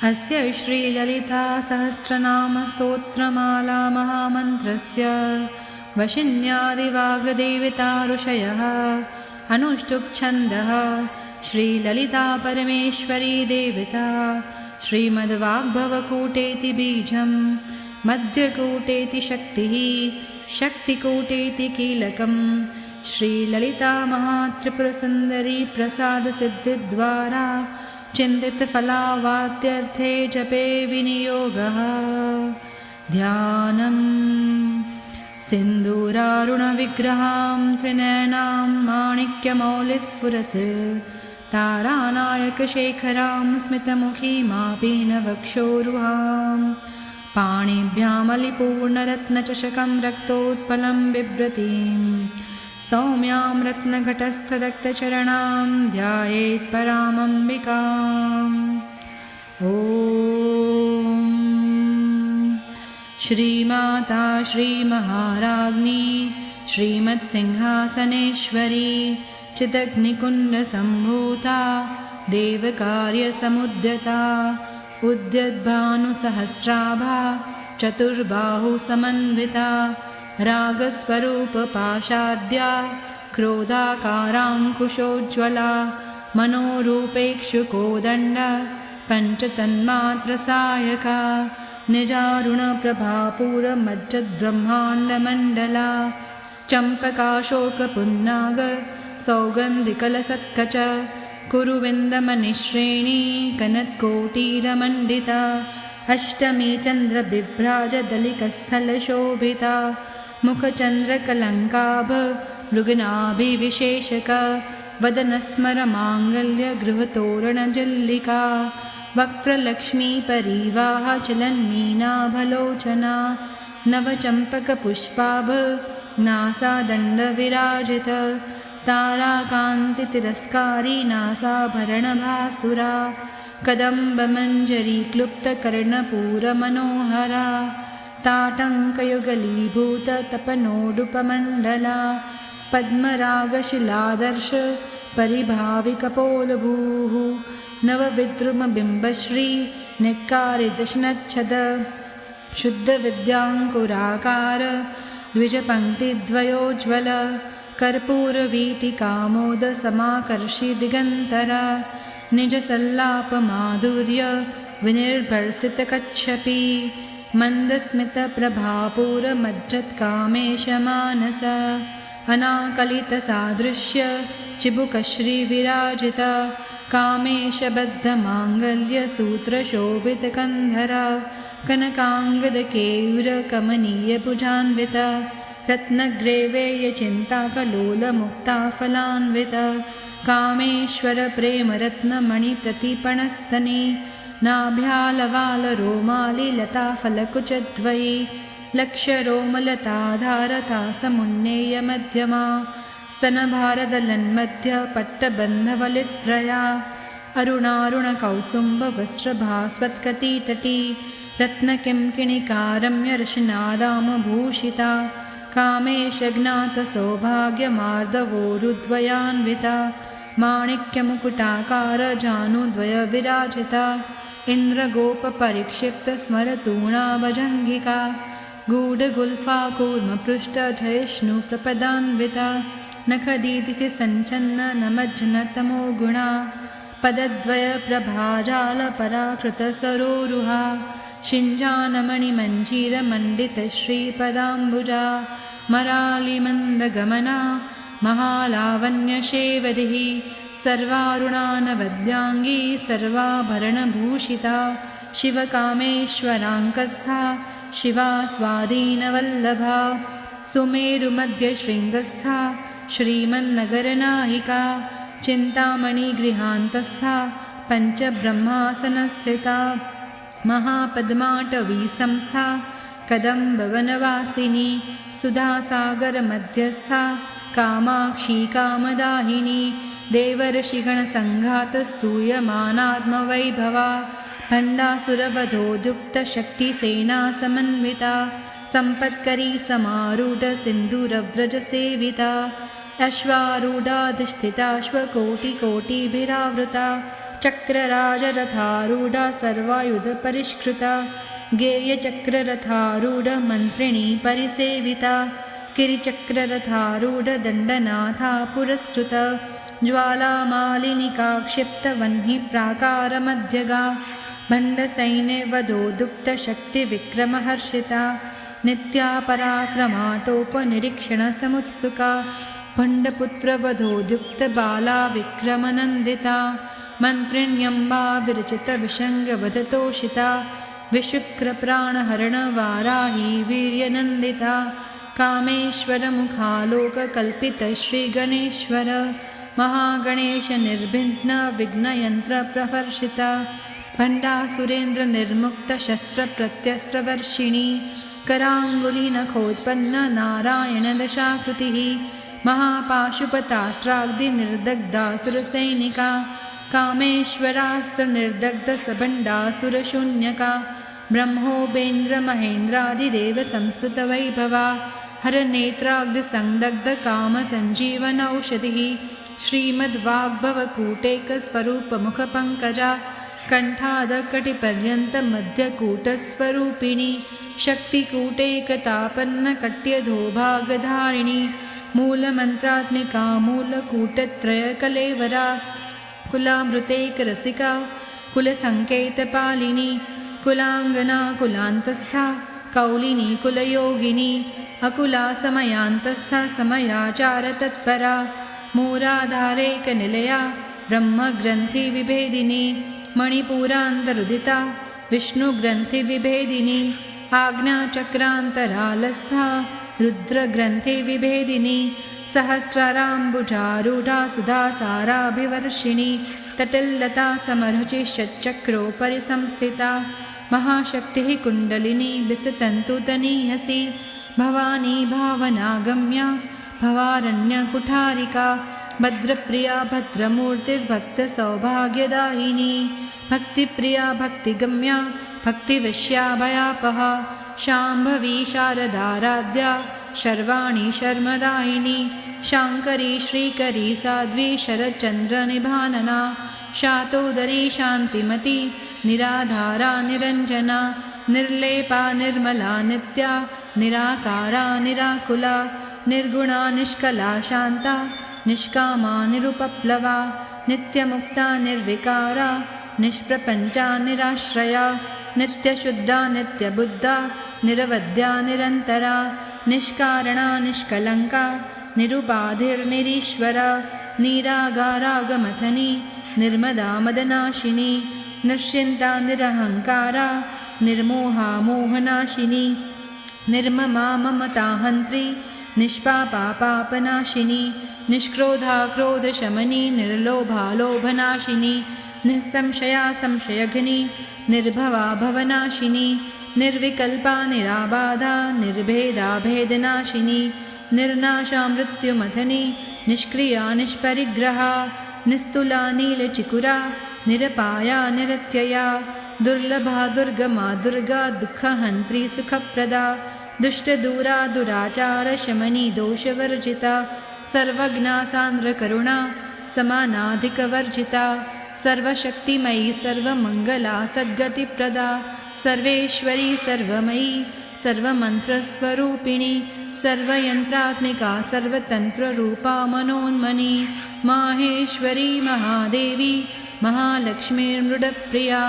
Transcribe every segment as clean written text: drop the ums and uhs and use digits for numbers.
अस्य श्रीललितासहस्रनामस्तोत्रमाला महामन्त्रस्य वशिन्यादिवाग्देवता ऋषयः अनुष्टुप्छन्दः श्रीललिता परमेश्वरी देवता श्रीमद्वाग्भवकूटेति बीजं मध्यकूटेति शक्तिः शक्तिकूटेति कीलकम् श्रीललिता महात्रिपुरसुन्दरी प्रसादसिद्धिद्वारा चिन्तितफलावाप्त्यर्थे जपे विनियोगः। ध्यानम् सिन्दूरारुणविग्रहां त्रिनयनां माणिक्यमौलिस्फुरत् तारानायकशेखरां स्मितमुखीमापीनवक्षोरुहां पाणिभ्यामलिपूर्णरत्नचषकं रक्तोत्पलं बिभ्रतीं सौम्यां रत्नघटस्थदत्तचरणां ध्यायेत् परामम्बिकाम्। ॐ श्रीमाता श्रीमहाराज्ञी श्रीमत्सिंहासनेश्वरी चिदग्निकुण्डसम्भूता देवकार्यसमुद्यता उद्यद्भानुसहस्राभा चतुर्बाहुसमन्विता रागस्वरूपपाशाढ्या क्रोधाकाराङ्कुशोज्ज्वला मनोरूपेक्षुकोदण्ड पञ्चतन्मात्रसायका निजारुणप्रभापूरमज्जद्ब्रह्माण्डमण्डला चम्पकाशोकपुन्नाग सौगन्धिकलसत्कच कुरुविन्दमनिश्रेणी कनत्कोटीरमण्डिता अष्टमी चन्द्रबिभ्राजदलिकस्थलशोभिता मुखचन्द्रकलङ्काभ मृगनाभिविशेषक वदनस्मरमाङ्गल्यगृहतोरणजल्लिका वक्त्रलक्ष्मीपरीवाहचलन्मीनाभलोचना नवचम्पकपुष्पाभ नासादण्डविराजित ताराकान्तितिरस्कारी नासाभरणभासुरा कदम्बमञ्जरीक्लुप्तकर्णपूरमनोहरा ताटङ्कयुगलीभूततपनोडुपमण्डला पद्मरागशिलादर्श परिभाविकपोलभूः नवविद्रुमबिम्बश्री निक्कारिदशनच्छद शुद्धविद्याङ्कुराकार द्विजपङ्क्तिद्वयोज्ज्वल कर्पूरवीटिकामोदसमाकर्षि दिगन्तर निजसल्लापमाधुर्य विनिर्भर्सितकच्छपि मन्दस्मितप्रभापूरमज्जत्कामेशमानस अनाकलितसादृश्य चिबुकश्रीविराजित कामेशबद्धमाङ्गल्यसूत्रशोभितकन्धर कनकाङ्गदकेयूरकमनीयभुजान्वित रत्नग्रैवेयचिन्ताकलोलमुक्ताफलान्वित कामेश्वरप्रेमरत्नमणिप्रतिपणस्तने नाभ्यालवालरोमालिलताफलकुचद्वयी लक्ष्यरोमलताधारतासमुन्नेयमध्यमा स्तनभारदलन्मध्यपट्टबन्धवलित्रया अरुणारुणकौसुम्बवस्त्रभास्वत्कटीतटी रत्नकिङ्किणिकारम्यरशनादामभूषिता कामेशज्ञातसौभाग्यमार्दवोरुद्वयान्विता माणिक्यमुकुटाकारजानुद्वयविराजिता इन्द्रगोपपरिक्षिप्तस्मरतूणाभजङ्घिका गूढगुल्फाकूर्मपृष्ठजयिष्णुप्रपदान्विता नखदीदितिसञ्चन्ननमज्जनतमो गुणा पदद्वयप्रभाजालपराकृतसरोरुहा शिञ्जानमणिमञ्जीरमण्डितश्रीपदाम्बुजा मरालिमन्दगमना महालावण्यशेवदिः सर्वारुणानवद्याङ्गी सर्वाभरणभूषिता शिवकामेश्वराङ्कस्था शिवा स्वाधीनवल्लभा सुमेरुमध्यशृङ्गस्था श्रीमन्नगरनायिका चिन्तामणिगृहान्तस्था पञ्चब्रह्मासनस्थिता महापद्माटवीसंस्था कदम्बवनवासिनी सुधासागरमध्यस्था कामाक्षी कामदाहिनी देवर्षिगणसङ्घातस्तूयमानात्मवैभवा भण्डासुरवधोद्युक्तशक्तिसेनासमन्विता सम्पत्करी समारूढसिन्दूरव्रजसेविता अश्वारूढाधिष्ठिताश्वकोटिकोटिभिरावृता चक्रराजरथारूढा सर्वायुधपरिष्कृता गेयचक्ररथारूढमन्त्रिणी परिसेविता किरिचक्ररथारूढदण्डनाथा पुरस्कृता ज्वालामालिनिकाक्षिप्तवह्निप्राकारमध्यगा भण्डसैन्यवधोदुक्तशक्तिविक्रमहर्षिता नित्या पराक्रमाटोपनिरीक्षणसमुत्सुका भण्डपुत्रवधोद्युक्तबाला विक्रमनन्दिता मन्त्रिण्यम्बा विरचितविषङ्गवधतोषिता विशुक्रप्राणहरणवाराही वीर्यनन्दिता कामेश्वरमुखालोककल्पितश्रीगणेश्वर महागणेशनिर्विघ्नविघ्नयन्त्रप्रवर्षिता भण्डासुरेन्द्रनिर्मुक्तशस्त्रप्रत्यस्त्रवर्षिणी कराङ्गुलिनखोत्पन्ननारायणदशाकृतिः महापाशुपतास्त्राग्निर्दग्धासुरसैनिका कामेश्वरास्त्रनिर्दग्धसभण्डासुरशून्यका ब्रह्मोपेन्द्रमहेन्द्रादिदेवसंस्तुतवैभवा हरनेत्राग्निसंदग्धकामसञ्जीवनौषधिः श्रीमद्वाग्भवकूटेकस्वरूपमुखपङ्कजा कण्ठादकटिपर्यन्तमध्यकूटस्वरूपिणी शक्तिकूटेकतापन्नकट्यधोभागधारिणी मूलमन्त्रात्मिका मूलकूटत्रयकलेवरा कुलामृतेकरसिका कुलसङ्केतपालिनी कुलाङ्गना कुलान्तस्था कौलिनी कुलयोगिनी अकुला समयान्तस्था समयाचारतत्परा मूराधारेकनिलया ब्रह्मग्रन्थिविभेदिनी मणिपुरान्तरुदिता विष्णुग्रन्थिविभेदिनी आज्ञाचक्रान्तरालस्था रुद्रग्रन्थिविभेदिनी सहस्राराम्बुजारूढा सुधासाराभिवर्षिणी तटिल्लता समरुचिषच्चक्रोपरि संस्थिता महाशक्तिः कुण्डलिनी विसतन्तुतनीयसी भवानी भावनागम्या भवारण्यकुठारिका भद्रप्रिया भद्रमूर्तिर्भक्तसौभाग्यदायिनी भक्तिप्रिया भक्तिगम्या भक्तिविश्याभयापहा शाम्भवी शारदाराध्या शर्वाणी शर्मदायिनी शाङ्करी श्रीकरी साध्वी शरच्चन्द्रनिभानना शातोदरी शान्तिमती निराधारा निरञ्जना निर्लेपा निर्मला नित्या निराकारा निराकुला निर्गुणा निष्कला शान्ता निष्कामा निरुपप्लवा नित्यमुक्ता निर्विकारा निष्प्रपञ्चा निराश्रया नित्यशुद्धा नित्यबुद्धा निरवद्या निरन्तरा निष्कारणा निष्कलङ्का निरुपाधिर्निरीश्वरा निरागारागमथनी निर्मदा मदनाशिनी निश्चिन्ता निरहङ्कारा निर्मोहा मोहनाशिनी निर्ममा ममताहन्त्री निष्पापा पापनाशिनी निष्क्रोधा क्रोधशमनी निर्लोभा लोभनाशिनी निस्संशया संशयघ्नी निर्भवा भवनाशिनी निर्विकल्पा निराबाधा निर्भेदा भेदनाशिनी निर्नाशा मृत्युमथनी निष्क्रिया निष्परिग्रहा निस्तुला नीलचिकुरा निरपाया निरत्यया दुर्लभा दुर्गमा दुर्गा दुःखहन्त्री सुखप्रदा दुष्टदूरा दुराचारशमनी दोषवर्जिता सर्वज्ञा सान्द्रकरुणा समानाधिकवर्जिता सर्वशक्तिमयी सर्वमङ्गला सद्गतिप्रदा सर्वेश्वरी सर्वमयी सर्वमन्त्रस्वरूपिणी सर्वयन्त्रात्मिका सर्वतन्त्ररूपा मनोन्मनी माहेश्वरी महादेवी महालक्ष्मीर्मृडप्रिया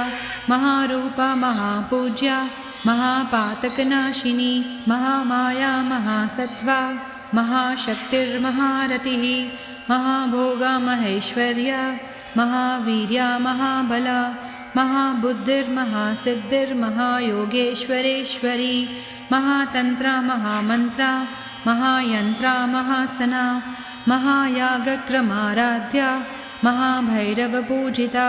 महारूपा महापूज्या महापातकनाशिनी महामाया महासत्त्वा महाशक्तिर्महारतिः महाभोगा महेश्वर्या महावीर्या महाबला महाबुद्धिर्महासिद्धिर्महायोगेश्वरेश्वरी महातन्त्रा महामन्त्रा महायन्त्रा महासना महायागक्रमाराध्या महाभैरवपूजिता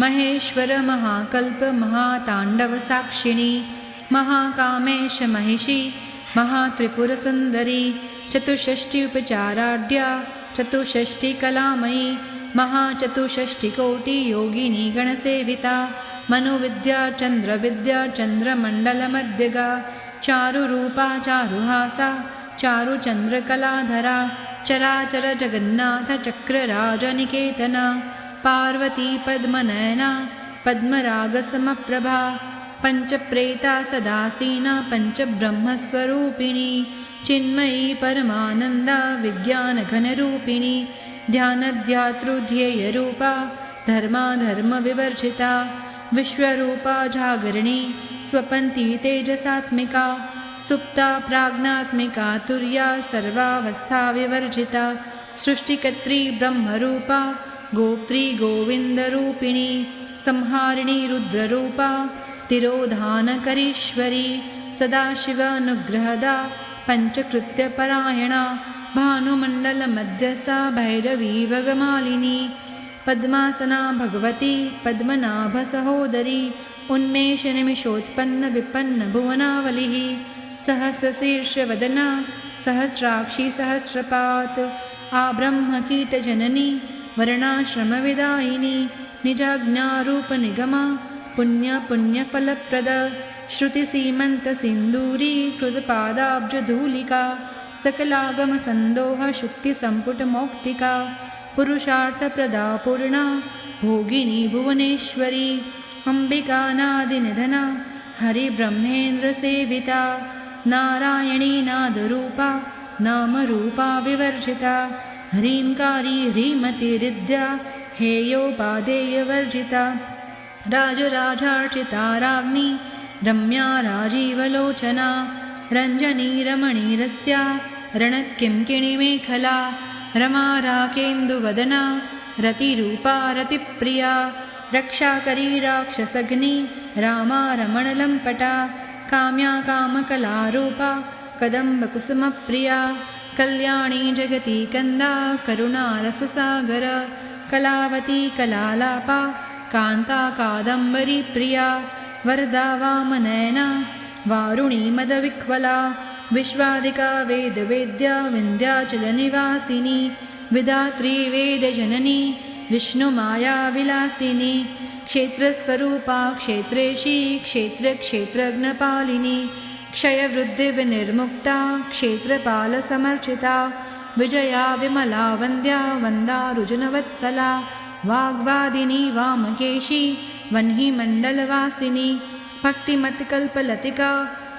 महेश्वर महाकल्प महाताण्डवसाक्षिणी महाकामेश महिषी महात्रिपुरसुन्दरी चतुष्षष्टि उपचाराढ्या चतुष्षष्टिकलामयी महाचतुष्षष्टिकोटियोगिनी गणसेविता मनुविद्या चन्द्रविद्या चन्द्रमण्डलमध्यगा चारुरूपा चारुहासा चारुचन्द्रकलाधरा चराचर जगन्नाथ चक्रराजनिकेतन पार्वती पद्मनयना पद्मरागसमप्रभा पञ्चप्रेता सदासीना पञ्चब्रह्मस्वरूपिणी चिन्मयी परमानन्दा विज्ञानघनरूपिणी ध्यानध्यातृध्येयरूपा धर्माधर्मविवर्जिता विश्वरूपा जागरिणी स्वपन्ती तेजसात्मिका सुप्ता प्राज्ञात्मिका तुर्या सर्वावस्थाविवर्जिता सृष्टिकर्त्री ब्रह्मरूपा गोप्त्री गोविन्दरूपिणी संहारिणी रुद्ररूपा तिरोधानकरीश्वरी सदाशिवानुग्रहदा पञ्चकृत्यपरायणा भानुमण्डलमध्यसा भैरवी वगमालिनी पद्मासना भगवती पद्मनाभसहोदरी उन्मेषनिमिषोत्पन्नविपन्नभुवनावलिः सहस्रशीर्षवदना सहस्राक्षी सहस्रपात् आब्रह्मकीटजननी वर्णाश्रमविदायिनी निजाज्ञारूपनिगमा पुण्यपुण्यफलप्रद श्रुतिसीमन्तसिन्दूरी कृतपादाब्जधूलिका सकलागमसन्दोहशुक्तिसम्पुटमौक्तिका पुरुषार्थप्रदा पूर्णा भोगिनी भुवनेश्वरी अम्बिकानादिनिधना हरिब्रह्मेन्द्रसेविता नारायणी नादरूपा नामरूपा विवर्जिता ह्रीङ्कारी ह्रीमतिरिद्या हेयोपादेयवर्जिता राजराजार्चिता राज्ञी रम्या राजीवलोचना रञ्जनी रमणीरस्या रणत्किङ्किणीमेखला रमा राकेन्दुवदना रतिरूपा रतिप्रिया रक्षाकरी राक्षसग्नी रामा रमणलम्पटा काम्या कामकलारूपा कदम्बकुसुमप्रिया कल्याणी जगती कन्दा करुणारससागर कलावती कलालापा कान्ता कादम्बरी प्रिया वरदा वामनयना वारुणी मदविह्वला विश्वादिका वेदवेद्या विन्ध्याचलनिवासिनी विधात्री वेदजननी विष्णुमायाविलासिनी क्षेत्रस्वरूपा क्षेत्रेशी क्षेत्रक्षेत्रज्ञपालिनी क्षयवृद्धिविनिर्मुक्ता क्षेत्रपालसमर्चिता विजया विमला वन्द्या वन्दारुजनवत्सला वाग्वादिनी वामकेशी वह्निमण्डलवासिनी भक्तिमत्कल्पलतिका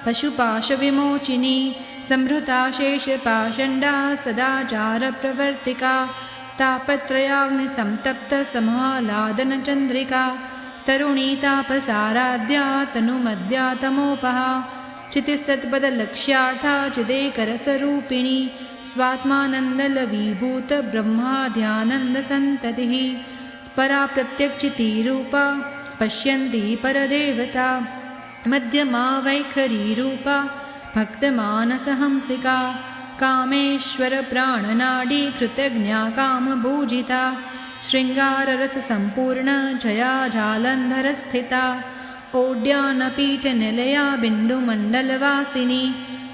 पशुपाशविमोचिनी संहृता शेषपाषण्डा सदाचारप्रवर्तिका तापत्रयाग्निसंतप्तसमाह्लादनचन्द्रिका तरुणी तापसाराध्या तनुमद्या तमोपहा चितिस्तत्पदलक्ष्यार्था चिदेकरसरूपिणी स्वात्मानन्दलवीभूतब्रह्माध्यानन्दसन्ततिः परा प्रत्यक्षितिरूपा पश्यन्ती परदेवता मध्यमा वैखरीरूपा भक्तमानसहंसिका कामेश्वरप्राणनाडी कृतज्ञा कामभूजिता शृङ्गाररससम्पूर्णा जया जालन्धरस्थिता ओड्यानपीठनिलया बिन्दुमण्डलवासिनी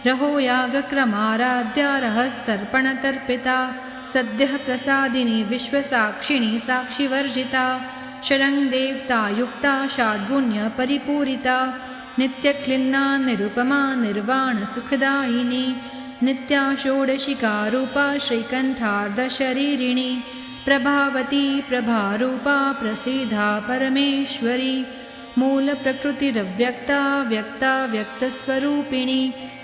रहोयागक्रमाराध्या रहस्तर्पणतर्पिता सद्यः प्रसादिनी विश्वसाक्षिणी साक्षिवर्जिता शरङ्गदेवतायुक्ता षड्गुण्यपरिपूरिता नित्यक्लिन्ना निरुपमा निर्वाणसुखदायिनी नित्या षोडशिकारूपा श्रीकण्ठार्धशरीरिणी प्रभावती प्रभारूपा प्रसीदा परमेश्वरी मूलप्रकृतिरव्यक्ता व्यक्ता व्यक्तस्वरूपिणी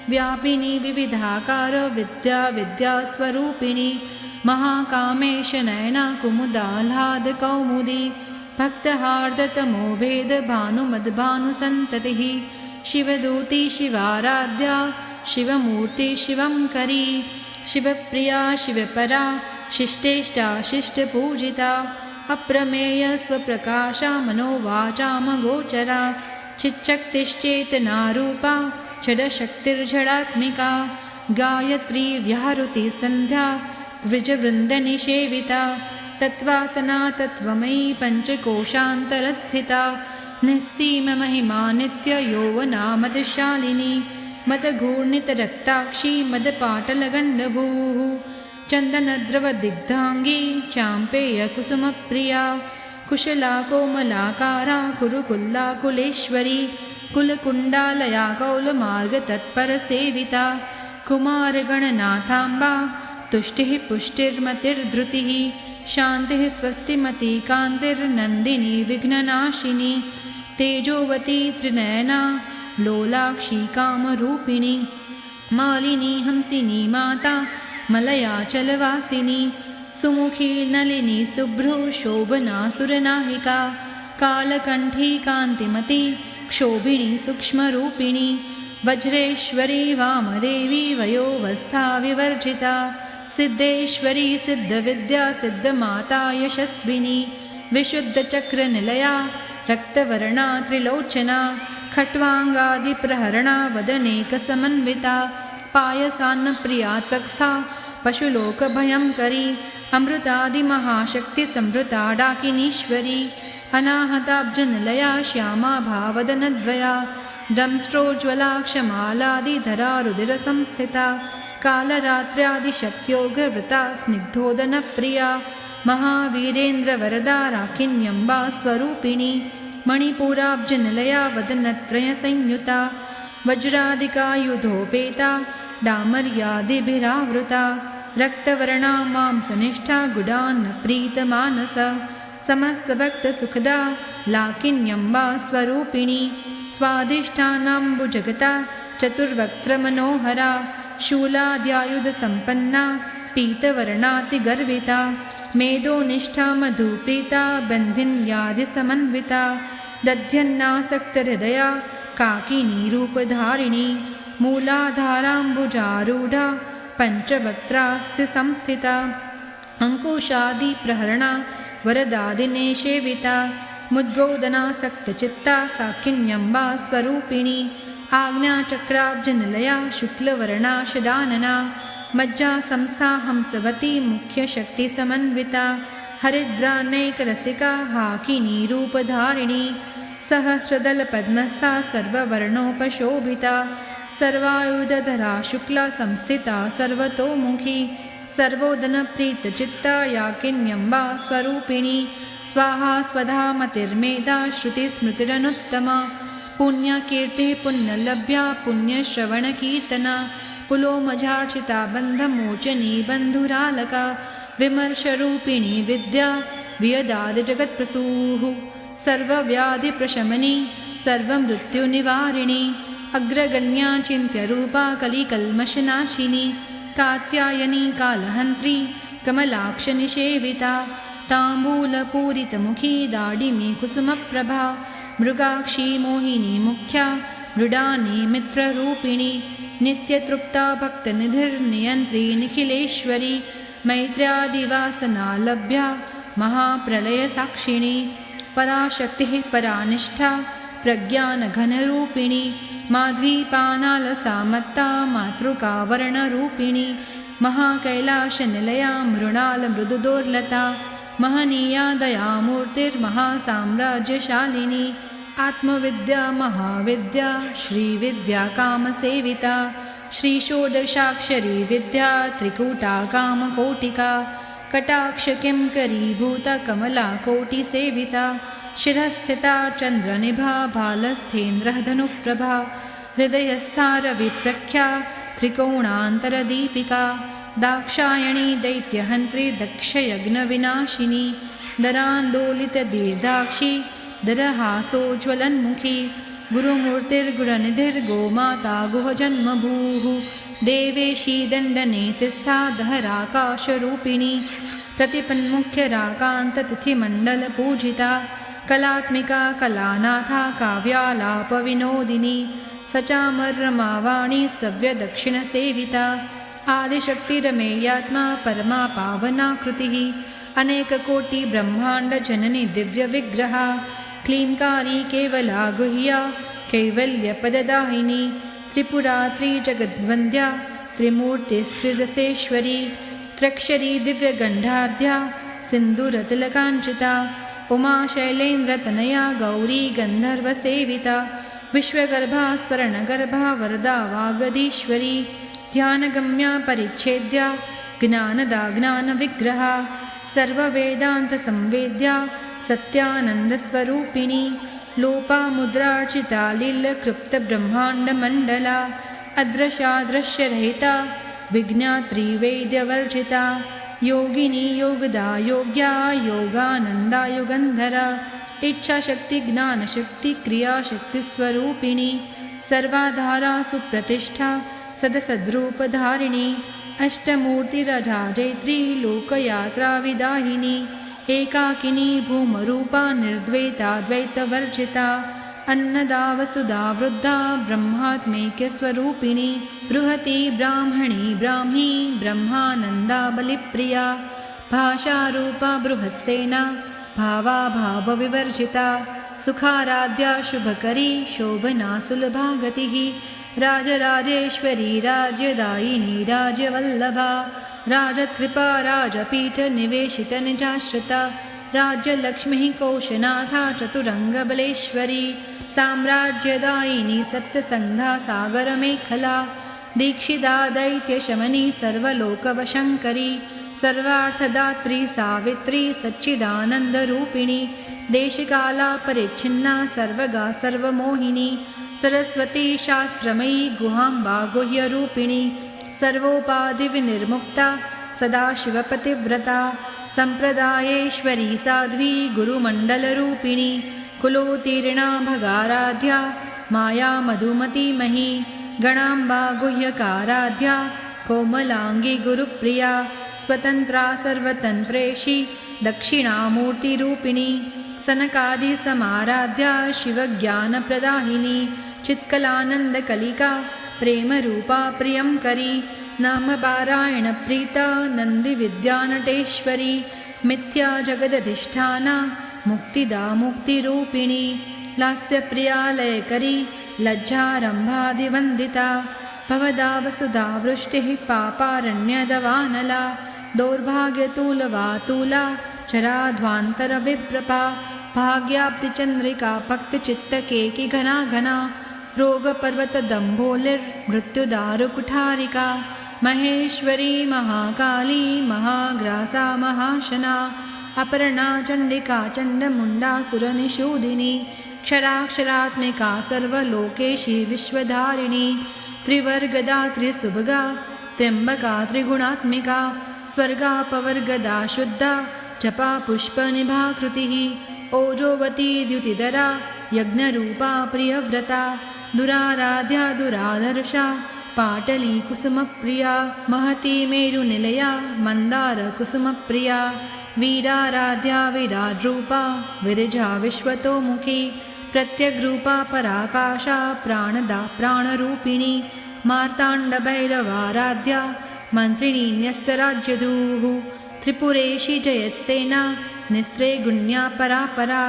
व्यापिनी विविधाकार विद्या विद्यास्वरूपिणी महाकामेशनयना कुमुदाह्लादकौमुदी भक्तहार्दतमोभेद भानुमद्भानुसन्ततिः शिवदूती शिवाराध्या शिवमूर्ति शिवङ्करी शिवप्रिया शिवपरा शिष्टेष्टा शिष्टपूजिता अप्रमेय स्वप्रकाशा मनोवाचामगोचरा चिच्शक्तिश्चेतनारूपा षडशक्तिर्जडात्मिका गायत्री व्याहृति सन्ध्या द्विजवृन्दनिषेविता तत्त्वासना तत्त्वमयी पञ्चकोशान्तरस्थिता निःसीममहिमा नित्ययौवना मदशालिनी मदघूर्णितरक्ताक्षी मदपाटलगण्डभूः चन्दनद्रवदिग्धाङ्गी चाम्पेयकुसुमप्रिया कुशला कोमलाकारा कुरुकुल्लाकुलेश्वरी कुलकुण्डालया कौलमार्गतत्परसेविता कुमारगणनाथाम्बा तुष्टिः पुष्टिर्मतिर्धृतिः शान्तिः स्वस्तिमती कान्तिर्नन्दिनी विघ्ननाशिनी तेजोवती त्रिनयना लोलाक्षी कामरूपिणी मालिनी हंसिनी माता मलयाचलवासिनी सुमुखी नलिनी शुभ्रू शोभना सुरनाहिका कालकण्ठी कान्तिमती क्षोभिणी सूक्ष्मरूपिणी वज्रेश्वरी वामदेवी वयोवस्था विवर्जिता सिद्धेश्वरी सिद्धविद्या सिद्धमाता यशस्विनी विशुद्धचक्रनिलया रक्तवर्णा त्रिलोचना खट्वाङ्गादिप्रहरणा वदनेकसमन्विता पायसान्नप्रिया त्वक्स्था पशुलोकभयङ्करी अमृतादिमहाशक्तिसंवृता डाकिनीश्वरी अनाहताब्जनिलया श्यामा भावदनद्वया दंष्ट्रोज्ज्वला क्षमालादिधरा रुधिरसंस्थिता कालरात्र्यादिशक्त्योग्रवृता स्निग्धोदनप्रिया महावीरेन्द्रवरदा राकिन्यम्बा स्वरूपिणी मणिपुराब्जनिलया वदनत्रयसंयुता वज्रादिकायुधोपेता डामर्यादिभिरावृता रक्तवर्णा मांसनिष्ठा गुडान्नप्रीतमानस समस्तभक्तसुखदा लाकिन्यम्बा स्वरूपिणी स्वादिष्ठानाम्बुजगता चतुर्वक्त्रमनोहरा शूलाद्यायुधसम्पन्ना पीतवर्णातिगर्विता मेधोनिष्ठा मधुप्रीता बन्धिन्यादिसमन्विता दध्यन्नासक्तहृदया काकिनीरूपधारिणी मूलाधाराम्बुजारूढा पञ्चवक्त्रास्ति संस्थिता अङ्कुशादिप्रहरणा वरदादिनेसेविता मुद्गोदनासक्तचित्ता साकिन्यम्बा स्वरूपिणी आज्ञाचक्राब्जनिलया शुक्लवर्णा शदानना मज्जा संस्था हंसवती मुख्यशक्तिसमन्विता हरिद्रानैकरसिका हाकिनीरूपधारिणी सहस्रदलपद्मस्था सर्ववर्णोपशोभिता सर्वायुधधरा शुक्ला संस्थिता सर्वतोमुखी सर्वोदनप्रीतचित्ता याकिन्यम्बा स्वरूपिणी स्वाहा स्वधा मतिर्मेधा श्रुतिस्मृतिरनुत्तमा पुण्यकीर्तिः पुण्यलभ्या पुण्यश्रवणकीर्तना पुलोमझार्चिता बन्धमोचनी बन्धुरालका विमर्शरूपिणी विद्या वियदादिजगत्प्रसूः सर्वव्याधिप्रशमनी सर्वमृत्युनिवारिणी अग्रगण्या चिन्त्यरूपा कलिकल्मषनाशिनी कात्यायनी कालहन्त्री कमलाक्षनिषेविता ताम्बूलपूरितमुखी दाडिमी कुसुमप्रभा मृगाक्षी मोहिनी मुख्या मृडानी मित्ररूपिणी नित्यतृप्ता भक्तनिधिर्नियन्त्री निखिलेश्वरी मैत्र्यादिवासनालभ्या महाप्रलयसाक्षिणी पराशक्तिः परानिष्ठा प्रज्ञानघनरूपिणी माध्वीपानालसामत्ता मातृकावर्णरूपिणी महाकैलाशनिलया मृणालमृदुदोर्लता महनीया दयामूर्तिर्महासाम्राज्यशालिनी आत्मविद्या महाविद्या श्रीविद्या कामसेविता श्रीषोडशाक्षरी विद्या त्रिकूटा कामकोटिका कटाक्षकिंकरीभूता कमला कोटिसेविता शिरस्थिता चन्द्रनिभा भालस्थेन्द्रः धनुप्रभा हृदयस्था रविप्रख्या त्रिकोणान्तरदीपिका दाक्षायणी दैत्यहन्त्री दक्षयज्ञविनाशिनी दरान्दोलितदीर्घाक्षी दरहासोज्ज्वलन्मुखी गुरुमूर्तिर्गुणनिधिर्गोमाता गुहजन्मभूः देवेशी दण्डनेतिस्था दहराकाशरूपिणी प्रतिपन्मुख्यराकान्ततिथिमण्डलपूजिता कलात्मिका कलानाथा काव्यालापविनोदिनी सचामर्रमावाणी सव्यदक्षिणसेविता आदिशक्तिरमेयात्मा परमा पावनाकृतिः अनेककोटिब्रह्माण्डजननी दिव्यविग्रहा क्लींकारी केवला गुह्या कैवल्यपददायिनी त्रिपुरा त्रिजगद्वन्द्या त्रिमूर्तिस्त्रिरसेश्वरी त्र्यक्षरी दिव्यगण्डाढ्या सिन्दूरतिलकाञ्चिता उमा शैलेन्द्रतनया गौरी गन्धर्वसेविता विश्वगर्भा स्वर्णगर्भा वरदा वागधीश्वरी ध्यानगम्या परिच्छेद्या ज्ञानदा ज्ञानविग्रहा सर्ववेदान्तसंवेद्या सत्यानन्दस्वरूपिणी लोपामुद्रार्चिता लीलकृप्तब्रह्माण्डमण्डला अदृशादृश्यरहिता विज्ञात्री वैद्यवर्जिता योगिनी योगदा योग्या योगानन्दा युगन्धरा इच्छाशक्ति ज्ञानशक्ति क्रियाशक्तिस्वरूपिणी सर्वाधारा सुप्रतिष्ठा सदसद्रूपधारिणी अष्टमूर्तिरजाजैत्री लोकयात्राविदाहिनी एकाकिनी भूमरूपा निर्द्वैताद्वैतवर्जिता अन्नदा वसुधा वृद्धा ब्रह्मात्मैक्यस्वरूपिणी बृहती ब्राह्मणी ब्राह्मी ब्रह्मानन्दा बलिप्रिया भाषारूपा बृहत्सेना भावाभावविवर्जिता सुखाराध्या शुभकरी शोभना सुलभा गतिः राजराजेश्वरी राज्यदायिनी राज्यवल्लभा राजत्कृपा राजपीठनिवेशितनिजाश्रिता राज्यलक्ष्मीः कोशनाथा चतुरङ्गबलेश्वरी साम्राज्यदायिनी सप्तसन्धा सागरमेखला दीक्षिता दैत्यशमनी सर्वलोकवशङ्करी सर्वार्थदात्री सावित्री सच्चिदानन्दरूपिणी देशकाला परिच्छिन्ना सर्वगा सर्वमोहिनी सरस्वती शास्त्रमयी गुहाम्बा गुह्यरूपिणी सर्वोपाधिविनिर्मुक्ता सदाशिवपतिव्रता सम्प्रदायेश्वरी साध्वी गुरुमण्डलरूपिणी कुलोत्तीर्णा भगाराध्या माया मधुमतीमही गणाम्बा गुह्यकाराध्या कोमलाङ्गी गुरुप्रिया स्वतन्त्रा सर्वतन्त्रेशी दक्षिणामूर्तिरूपिणी सनकादिसमाराध्या शिवज्ञानप्रदायिनी चित्कलानन्दकलिका प्रेमरूपा प्रियङ्करी नामपारायणप्रीता नन्दिविद्यानटेश्वरी मिथ्या जगदधिष्ठाना मुक्तिदा मुक्तिरूपिणी लास्यप्रिया लयकरी लज्जारम्भादिवन्दिता भवदा वसुधा वृष्टिः पापारण्यदवानला दौर्भाग्यतूलवातूला चराध्वान्तरविप्रपा भाग्याब्धिचन्द्रिका भक्तचित्तकेकि घना घना रोगपर्वतदम्भोलिर्मृत्युदारुकुठारिका महेश्वरी महाकाली महाग्रासा महाशना अपर्णा चण्डिका चण्डमुण्डासुरनिषूदिनी क्षराक्षरात्मिका सर्वलोकेशी विश्वधारिणी त्रिवर्गदा त्रिसुभगा त्र्यम्बका त्रिगुणात्मिका स्वर्गापवर्गदा शुद्धा जपा पुष्पनिभाकृतिः ओजोवती द्युतिधरा यज्ञरूपा प्रियव्रता दुराराध्या दुराधर्षा पाटली कुसुमप्रिया महती मेरुनिलया मन्दारकुसुमप्रिया वीराराध्या विराड्रूपा विरजा विश्वतोमुखी प्रत्यग्रूपा पराकाशा प्राणदा प्राणरूपिणी मार्ताण्डभैरवाराध्या मन्त्रिणी न्यस्तराज्यदूः त्रिपुरेशी जयत्सेना निस्त्रेगुण्या परापरा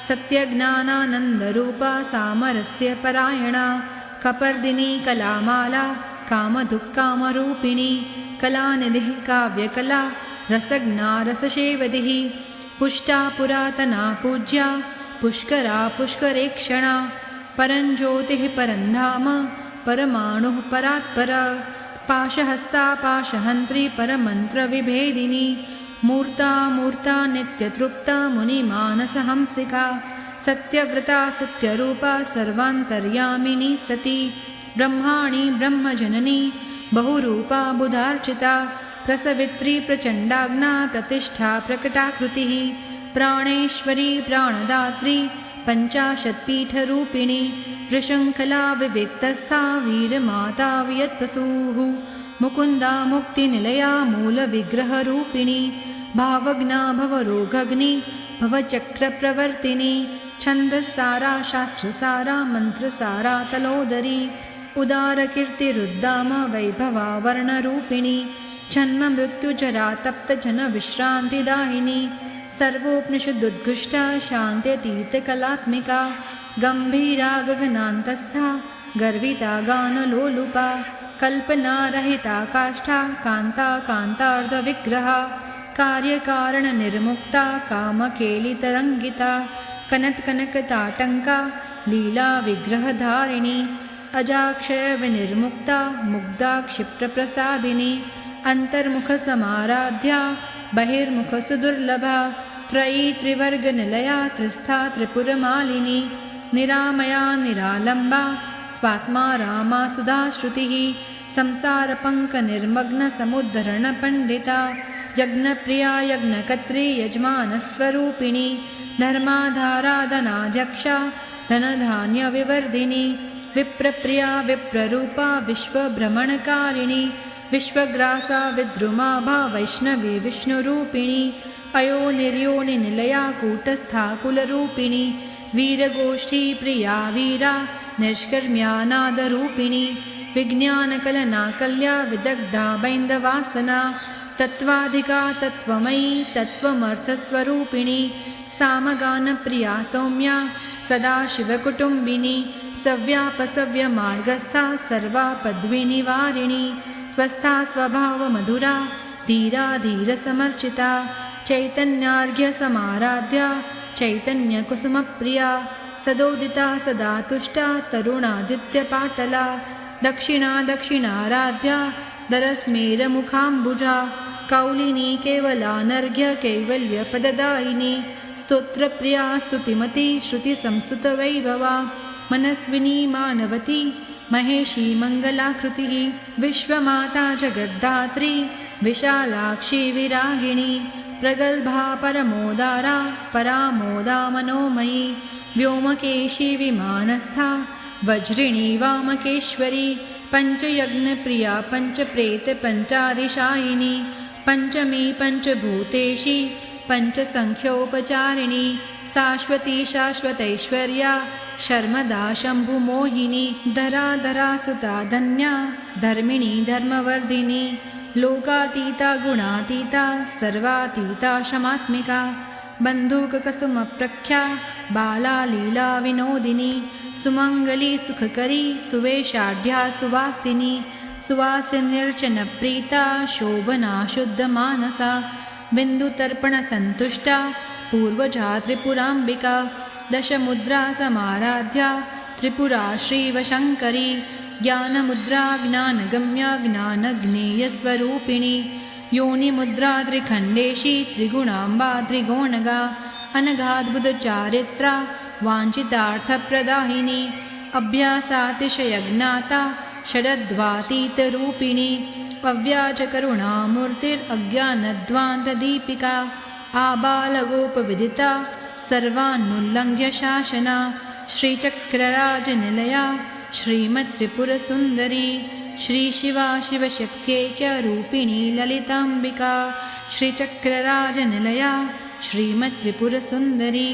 सत्यज्ञानानन्दरूपा सामरस्य परायणा कपर्दिनी कलामाला कामदुःकामरूपिणी कलानिधिः काव्यकला रसज्ञा रससेवधिः पुष्टा पुरातना पूज्या पुष्करा पुष्करेक्षणा परञ्ज्योतिः परन्धाम परमाणुः परात्परा पाशहस्ता पाशहन्त्री परमन्त्रविभेदिनी मूर्ता मूर्ता नित्यतृप्ता मुनिमानसहंसिका सत्यव्रता सत्यरूपा सर्वान्तर्यामिनी सती ब्रह्माणी ब्रह्मजननी बहुरूपा बुधार्चिता प्रसवित्री प्रचण्डाग्ना प्रतिष्ठा प्रकटाकृतिः प्राणेश्वरी प्राणदात्री पञ्चाशत्पीठरूपिणी वृषङ्खला विविक्तस्था वीरमाता वियत्प्रसूः मुकुन्दा मुक्तिनिलया मूलविग्रहरूपिणी भावज्ञा भवरोगग्नि भवचक्रप्रवर्तिनी छन्दस्सारा शास्त्रसारा मन्त्रसारा तलोदरी उदारकीर्तिरुद्दाम वैभवा वर्णरूपिणी जन्ममृत्युजरा तप्तजनविश्रान्तिदायिनी सर्वोपनिषदुद्घुष्टा शान्त्यतीतकलात्मिका गम्भीरा गगनान्तस्था गर्विता गानलोलुपा कल्पनारहिता काष्ठा कान्ता कान्तार्धविग्रहा कार्यकारणनिर्मुक्ता कामकेलितरङ्गिता कनत्कनकताटङ्का लीलाविग्रहधारिणी अजाक्षयविनिर्मुक्ता मुग्धा क्षिप्रप्रसादिनी अन्तर्मुखसमाराध्या बहिर्मुखसुदुर्लभा त्रयी त्रिवर्गनिलया त्रिस्था त्रिपुरमालिनी निरामया निरालम्बा स्वात्मा रामा सुधाश्रुतिः संसारपङ्कनिर्मग्नसमुद्धरणपण्डिता यज्ञप्रिया यज्ञकर्त्री यजमानस्वरूपिणी धर्माधाराधनाध्यक्षा धनधान्यविवर्धिनी विप्रप्रिया विप्ररूपा विश्वभ्रमणकारिणी विश्वग्रासा विद्रुमा भा वैष्णवी विष्णुरूपिणी अयोनिर्योनिनिलया कूटस्था कुलरूपिणी वीरगोष्ठी प्रिया वीरा निष्कर्म्यानादरूपिणी विज्ञानकलनाकल्या विदग्धा बैन्दवासना तत्त्वाधिका तत्त्वमयी तत्त्वमर्थस्वरूपिणी सामगानप्रिया सौम्या सदाशिवकुटुम्बिनी सव्यापसव्यमार्गस्था सर्वापद्विनिवारिणी स्वस्था स्वभावमधुरा धीरा धीरसमर्चिता चैतन्यार्घ्यसमाराध्या चैतन्यकुसुमप्रिया सदोदिता सदा तुष्टा तरुणादित्यपाटला दक्षिणा दक्षिणाराध्या दरस्मेरमुखाम्बुजा कौलिनी केवलानर्घ्य कैवल्यपददायिनी स्तोत्रप्रिया स्तुतिमती श्रुतिसंस्तुतवैभवा मनस्विनी मानवती महेशी मङ्गलाकृतिः विश्वमाता जगद्धात्री विशालाक्षी विरागिणी प्रगल्भा परमोदारा परामोदा मनोमयी व्योमकेशी विमानस्था वज्रिणी वामकेश्वरी पञ्चयज्ञप्रिया पञ्चप्रेतपञ्चादिशायिनी पञ्चमी पञ्चभूतेशी पञ्चसङ्ख्योपचारिणी शाश्वती शाश्वतैश्वर्या शर्मदा शम्भुमोहिनी धराधरा सुता धन्या धर्मिणी धर्मवर्धिनी लोकातीता गुणातीता सर्वातीता क्षमात्मिका बन्धुककुसुमप्रख्या बाला लीला विनोदिनी सुमङ्गली सुखकरी सुवेशाढ्या सुवासिनी सुवासिन्यर्चनप्रीता शोभना शुद्धमानसा बिन्दुतर्पणसन्तुष्टा पूर्वजा त्रिपुराम्बिका दशमुद्रा समाराध्या त्रिपुरा श्रीवशङ्करी ज्ञानमुद्रा ज्ञानगम्या ज्ञानज्ञेयस्वरूपिणी योनिमुद्रा त्रिखण्डेशी त्रिगुणाम्बा त्रिगोणगा अनघाद्भुतचारित्रा वाञ्छितार्थप्रदायिनी अभ्यासातिशयज्ञाता षडद्वातीतरूपिणी अव्याजकरुणामूर्तिरज्ञानध्वान्तदीपिका आबालगोपविदिता सर्वान्नुल्लङ्घ्य शासना श्रीचक्रराजनिलया श्रीमत्त्रिपुरसुन्दरी श्रीशिवा शिवशक्त्यैक्यरूपिणी ललिताम्बिका श्रीचक्रराजनिलया श्रीमत्त्रिपुरसुन्दरी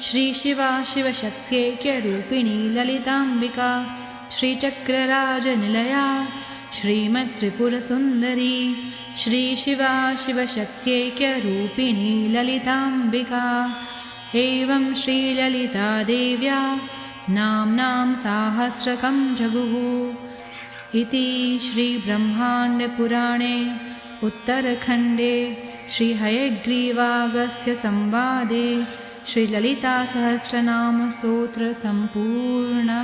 श्रीशिवा शिवशक्त्यैक्यरूपिणी ललिताम्बिका श्रीचक्रराजनिलया श्रीमत्त्रिपुरसुन्दरी श्रीशिवा शिवशक्त्यैक्यरूपिणी ललिताम्बिका एवं श्रीललितादेव्या नाम्नां साहस्रकं जगुः इति श्रीब्रह्माण्डपुराणे उत्तरखण्डे श्रीहयग्रीवागस्त्यसंवादे श्रीललितासहस्रनामस्तोत्रसम्पूर्णः।